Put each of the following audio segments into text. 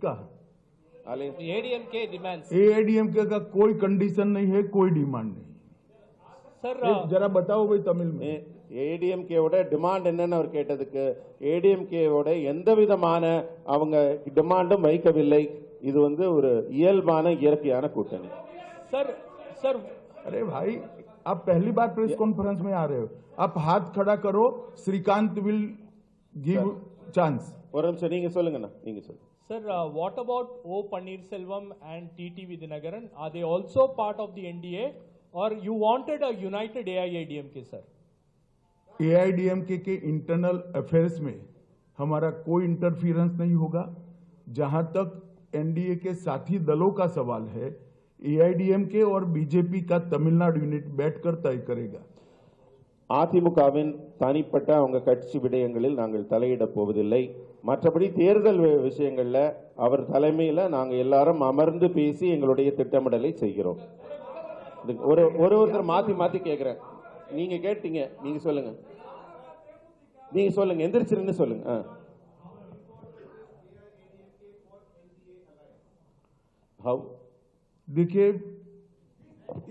किसका? ADMK demands. AIDMK का कोई कंडीशन नहीं है, कोई डिमांड नहीं। Sir, जरा बताओ भाई तमिल में। ஏடிஎம்கேவோட டிமாண்ட் என்னன்னு அவர் கேட்டதுக்கு ஏடிஎம்கேவோட எந்த விதமான அவங்க டிமாண்டும் வைக்கவில்லை. இது வந்து ஒரு இயல்பான இயற்கையான கூட்டணி. sir, अरे भाई आप पहली बार प्रेस कॉन्फ्रेंस में आ रहे हो, आप हाथ खड़ा करो, श्रीकांत विल गिव चांस। ஒரு நிமிஷம் நீங்க சொல்லுங்கண்ணா, நீங்க சொல்லுங்க. Sir, what about O Pannirselvam and TT Vidyanagaran? Are they also part of the NDA, or you wanted a united AIADMK, sir? AIADMK के इंटरनल अफेयर्स में हमारा कोई इंटरफियरेंस नहीं होगा। जहां तक एनडीए के साथी दलों का सवाल है, AIADMK और बीजेपी का तमिलनाडु यूनिट बैठकर तय करेगा। அதிமுகவின் தனிப்பட்ட அவங்க கட்சி விடயங்களில் நாங்கள் தலையிட போவதில்லை. மற்றபடி தேர்தல் விஷயங்கள்ல அவர் தலைமையில நாங்க எல்லாரும் அமர்ந்து பேசி எங்களுடைய திட்டமிடலை செய்கிறோம். ஒருத்தர் மாத்தி மாத்தி கேட்கிறேன். நீங்க கேட்டீங்க, நீங்க சொல்லுங்க, நீங்க சொல்லுங்க, எந்திரிச்சிருந்து சொல்லுங்க. हाउ? देखिए,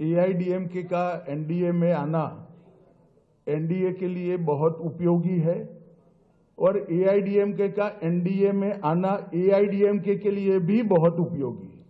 AIADMK का एनडीए में आना एनडीए के लिए बहुत उपयोगी है और AIADMK का एनडीए में आना AIADMK के लिए भी बहुत उपयोगी है।